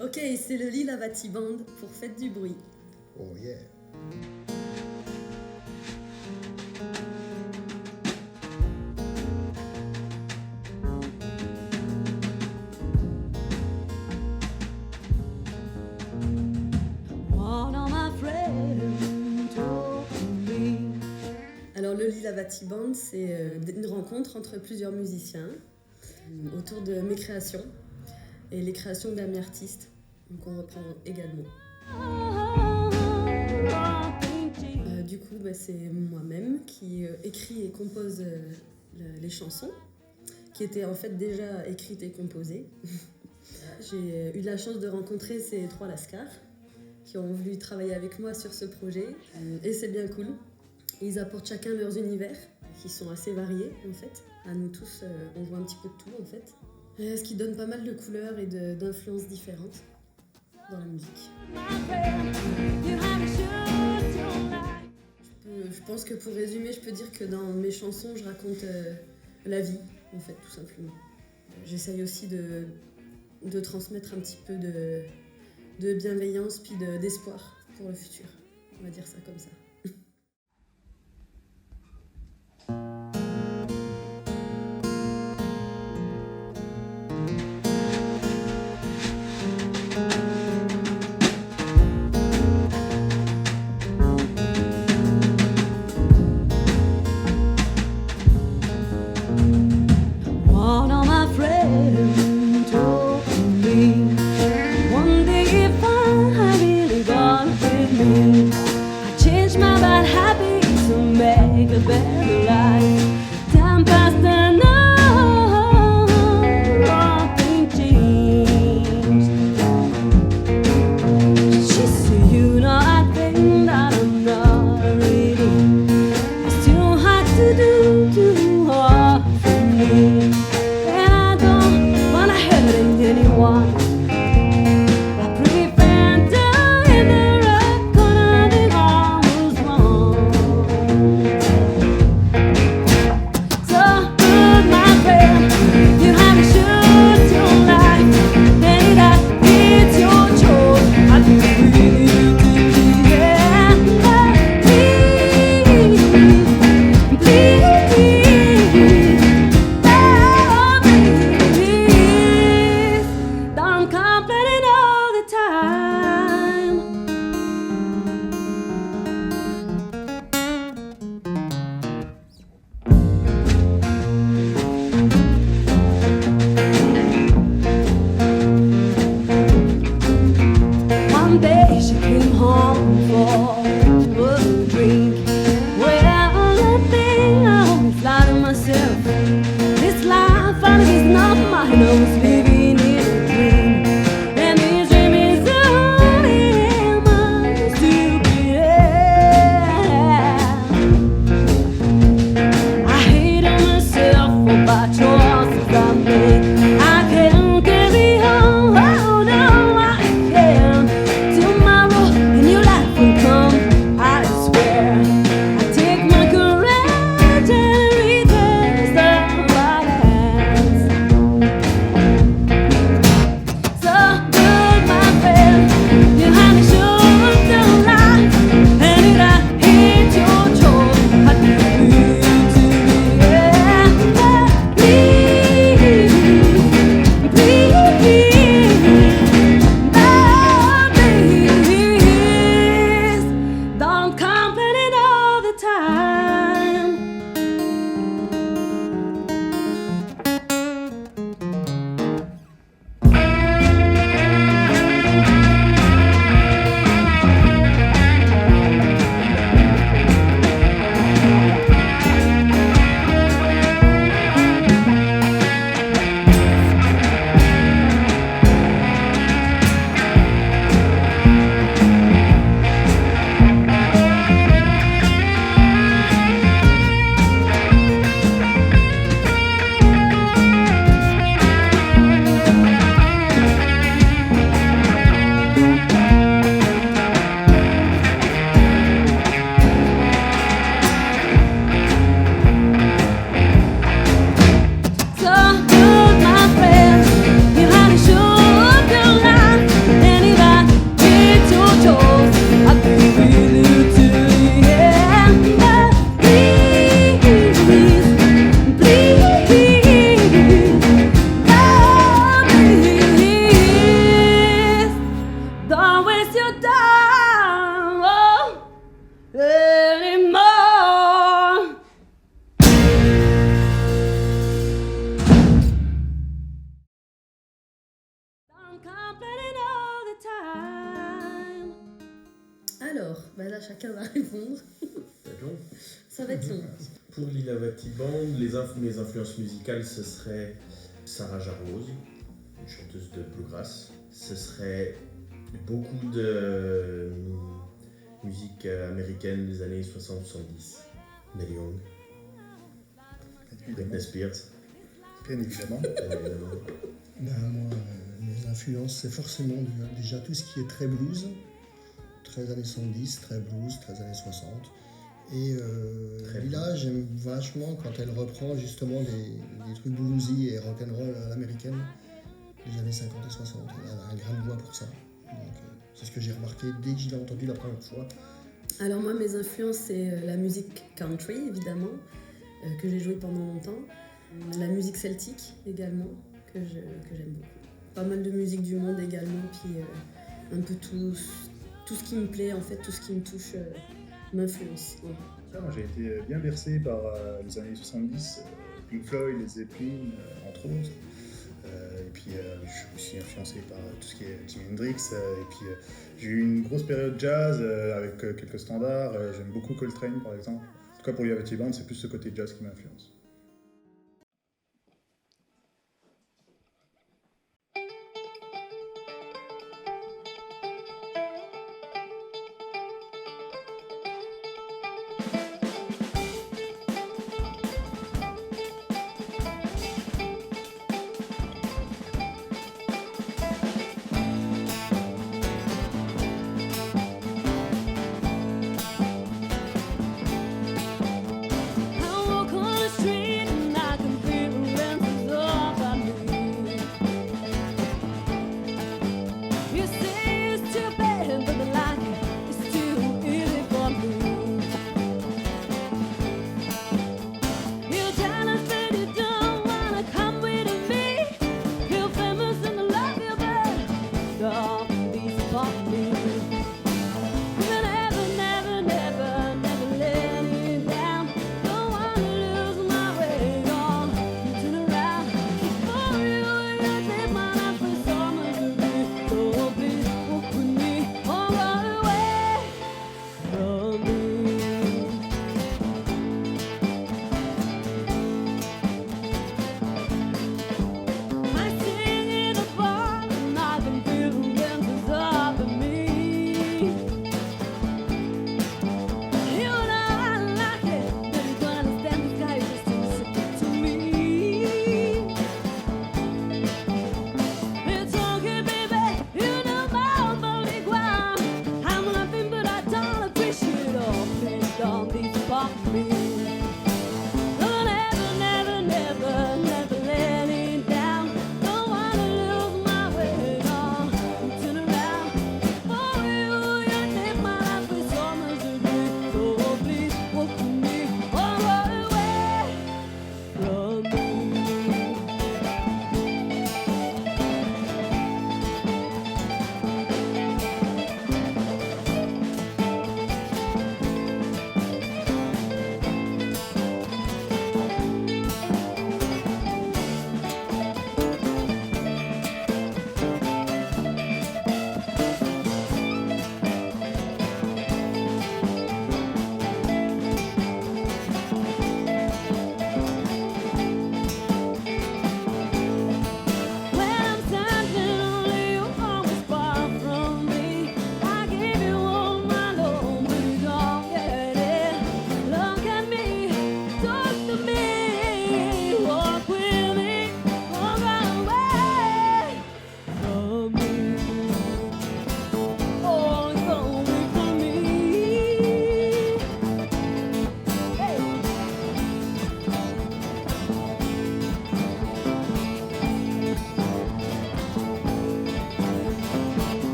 Ok, c'est le Lila Vati Band pour Faites du bruit. Oh yeah. Alors le Lila Vati Band, c'est une rencontre entre plusieurs musiciens autour de mes créations et les créations d'amis artistes qu'on reprend également. Du coup, c'est moi-même qui écrit et compose les chansons, qui étaient en fait déjà écrites et composées. J'ai eu la chance de rencontrer ces trois lascars qui ont voulu travailler avec moi sur ce projet et c'est bien cool. Ils apportent chacun leurs univers qui sont assez variés en fait. À nous tous, on voit un petit peu de tout en fait. Ce qui donne pas mal de couleurs et d'influences différentes dans la musique. Je pense que pour résumer, je peux dire que dans mes chansons, je raconte la vie en fait, tout simplement. J'essaye aussi de transmettre un petit peu de bienveillance puis d'espoir pour le futur. On va dire ça comme ça. This life finally is not mine. I was living in a dream, and Alors, bah là chacun va répondre. Ça va être long. Ça va être long. Pour Lilavati Band, mes influences musicales, ce serait Sarah Jarose, une chanteuse de bluegrass. Ce serait beaucoup de musique américaine des années 60-70. Neil Young, Britney Spears. Bien évidemment. Moi, mes influences, c'est forcément déjà tout ce qui est très blues, très années 70, très blues, très années 60. Et Lila, j'aime vachement quand elle reprend justement des trucs bluesy et rock'n'roll à l'américaine des années 50 et 60. Elle a un grain de voix pour ça. Donc, c'est ce que j'ai remarqué dès que je l'ai entendu la première fois. Alors moi, mes influences, c'est la musique country, évidemment, que j'ai jouée pendant longtemps. La musique celtique, également, que j'aime beaucoup. Pas mal de musique du monde également, puis un peu tout ce qui me plaît, en fait, tout ce qui me touche m'influence. Ouais. Moi, j'ai été bien bercé par les années 70, Pink Floyd, les Zeppelin, entre autres. Et puis je suis aussi influencé par tout ce qui est Jimi Hendrix. Et puis j'ai eu une grosse période jazz avec quelques standards. J'aime beaucoup Coltrane par exemple. En tout cas pour Lilavati Band, c'est plus ce côté jazz qui m'influence.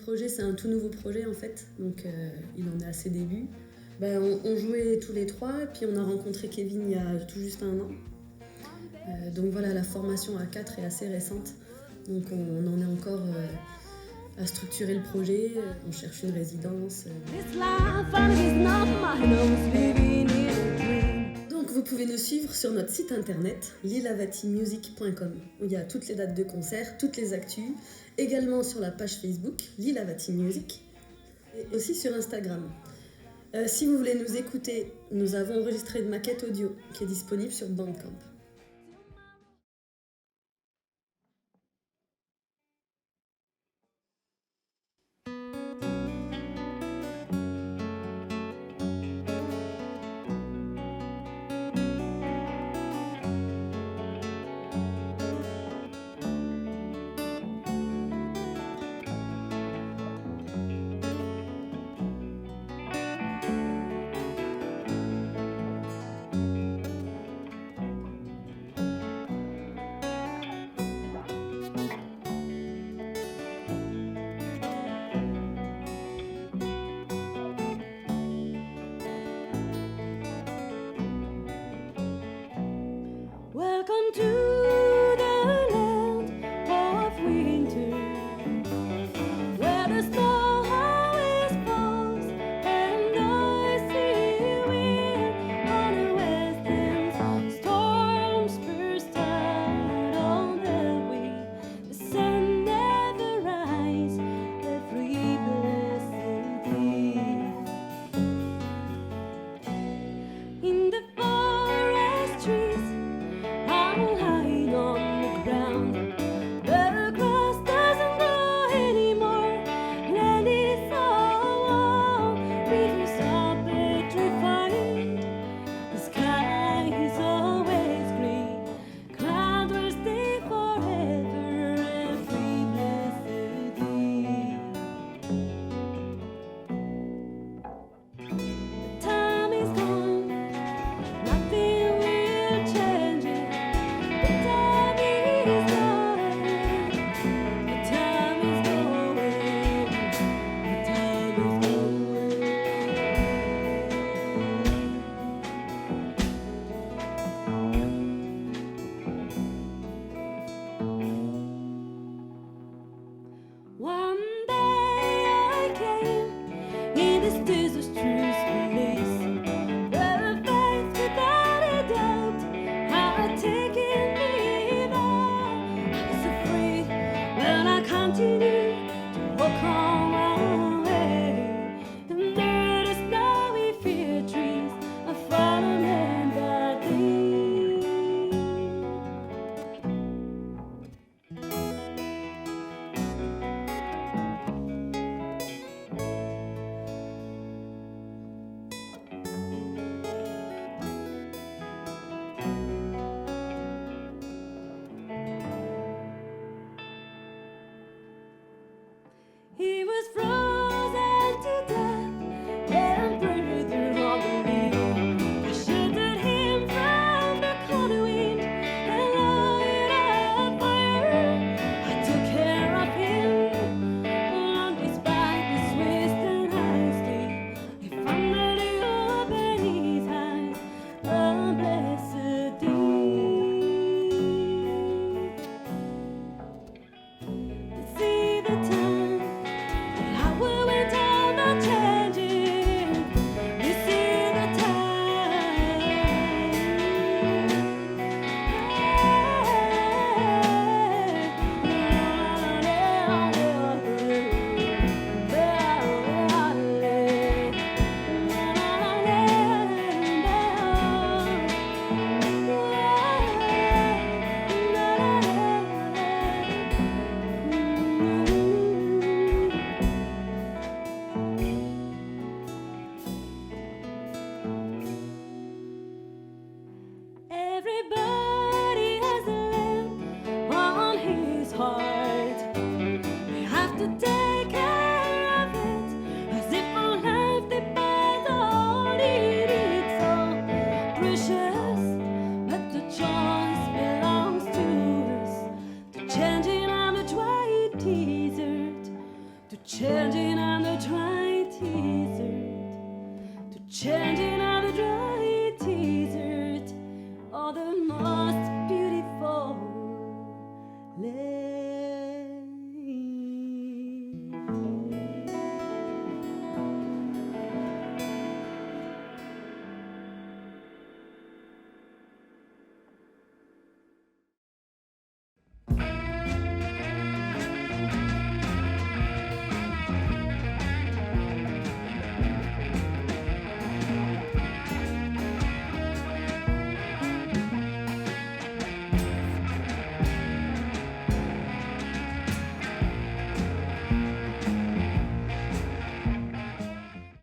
Projet, c'est un tout nouveau projet en fait, donc il en est à ses débuts. On jouait tous les trois, et puis on a rencontré Kevin il y a tout juste un an. Donc voilà, la formation A4 est assez récente. Donc on en est encore à structurer le projet. On cherche une résidence. Donc vous pouvez nous suivre sur notre site internet lilavatimusic.com où il y a toutes les dates de concert, toutes les actus. Également sur la page Facebook Lilavati Music et aussi sur Instagram. Si vous voulez nous écouter, nous avons enregistré une maquette audio qui est disponible sur Bandcamp. Welcome to the land of winter, where the snow always falls and icy wind on the west end. Storms burst out on the way. The sun never rises every blessed day. In the forest trees, I'm lying on the ground. The grass doesn't grow anymore, land is all warm. Rivers are petrified, the sky is always grey. Clouds will stay forever every blessed day. The time is gone, nothing will change it. The time is gone, the time is going, the time is going. One day I came in this disastrous place. The faith without a doubt had taken me there. I was afraid when I continued to walk on.